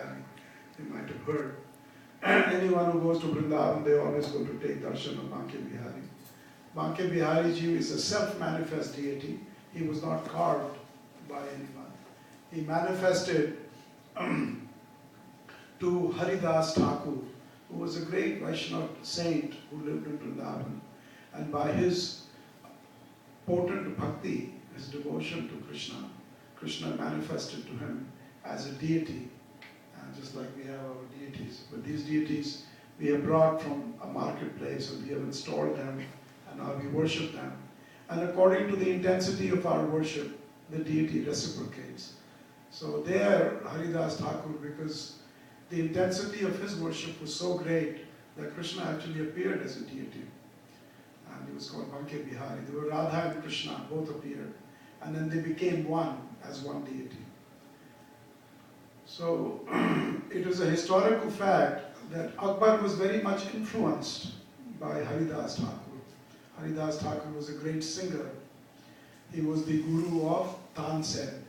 Bihari. You might have heard. Anyone who goes to Vrindavan, they always go to take darshan of Banke Bihari. Banke Bihari Ji is a self-manifest deity. He was not carved by anyone. He manifested to Haridas Thakur, who was a great Vaishnava saint who lived in Vrindavan. And by his potent bhakti, his devotion to Krishna, Krishna manifested to him as a deity, just like we have our deities. But these deities we have brought from a marketplace and we have installed them and now we worship them. And according to the intensity of our worship, the deity reciprocates. So there, Haridas Thakur, because the intensity of his worship was so great that Krishna actually appeared as a deity. And he was called Banke Bihari. There were Radha and Krishna, both appeared. And then they became one as one deity. So it is a historical fact that Akbar was very much influenced by Haridas Thakur. Haridas Thakur was a great singer. He was the guru of Tansen.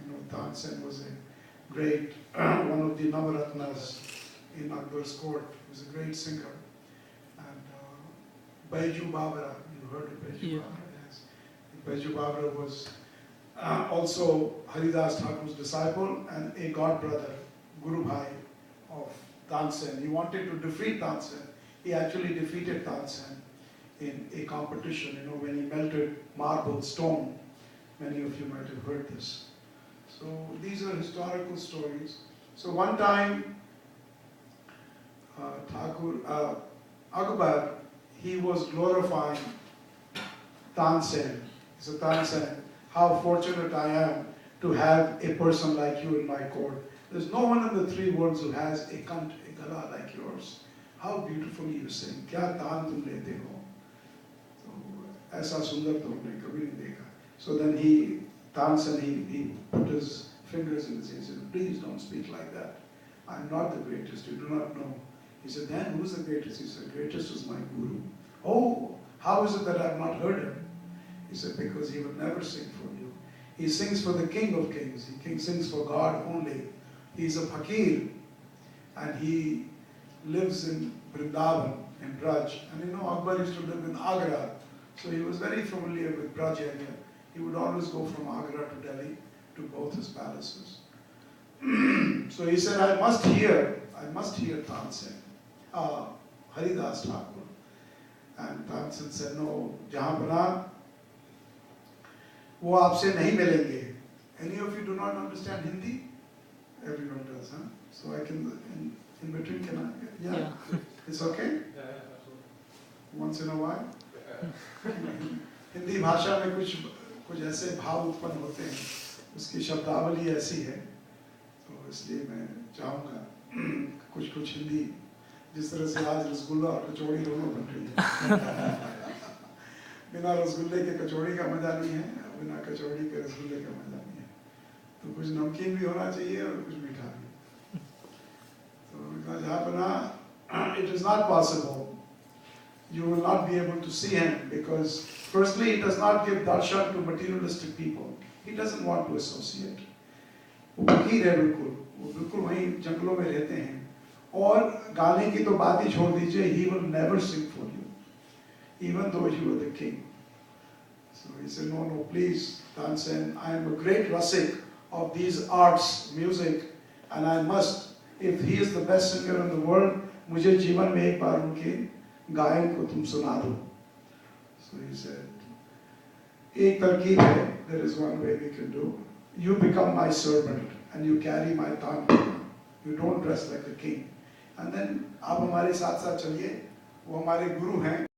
You know, Tansen was a great, one of the Navaratnas in Akbar's court. He was a great singer. And Baiju Babra, you heard of Baiju Babra? Yes. Baiju Babra was also Haridas Thakur's disciple and a god brother, Guru Bhai of Tansen. He wanted to defeat Tansen. He actually defeated Tansen in a competition, you know, when he melted marble, stone. Many of you might have heard this. So these are historical stories. So one time, Akbar, he was glorifying Tansen. He said, Tansen, how fortunate I am to have a person like you in my court. There's no one in the three worlds who has a kant, a gala like yours. How beautifully you sing. Kya taan tum lete ho. So, aisa sundar to humne kabhi nahi dekha. So then he put his fingers in his ears and said, please don't speak like that. I'm not the greatest, you do not know. He said, then who's the greatest? He said, greatest is my guru. Oh, how is it that I've not heard him? He said, because he would never sing for you. He sings for the King of Kings. He sings for God only. He's a fakir and he lives in Vrindavan, in Braj. And you know, Akbar used to live in Agra. So he was very familiar with Braj area. He would always go from Agra to Delhi to both his palaces. So he said, I must hear Tansen, Haridas Thakur. And Tansen said, no, Jahanpana, वो आपसे नहीं मिलेंगे. Any of you do not understand Hindi? Everyone does, huh? So I can, in between, can I? Yeah. It's okay? Yeah, once in a while? Hindi भाषा में कुछ ऐसे भाव उत्पन्न होते हैं, उसकी शब्दावली ऐसी है, तो इसलिए मैं चाहूँगा कुछ हिंदी, जिस तरह से आज रसगुल्ला और कचौड़ी दोनों बन रही है. बिना रसगुल्ले के कचौड़ी का मजा नहीं है, बिना कचौड़ी के रसगुल्ले का मजा नहीं है. तो कुछ नमकीन भी होना चाहिए और कुछ मीठा भी. तो जहाँ पर ना, it is not possible. You will not be able to see him because firstly, he does not give darshan to materialistic people. He doesn't want to associate. वो फकीर है बिल्कुल, वो बिल्कुल वहीं जंगलों में रहते हैं. और गाने की तो बात ही छोड़ दीजिए, he will never sing for you, even though you are the king. So he said, no, please, Tansen, I am a great rasik of these arts, music, and I must, if he is the best singer in the world, मुझे जीवन में एक बार उनके गायन को तुम सुना दो. So he said, एक तरकीब है, there is one way we can do. You become my servant and you carry my tantra. You don't dress like a king. And then आप हमारे साथ साथ चलिए, वो हमारे गुरु हैं.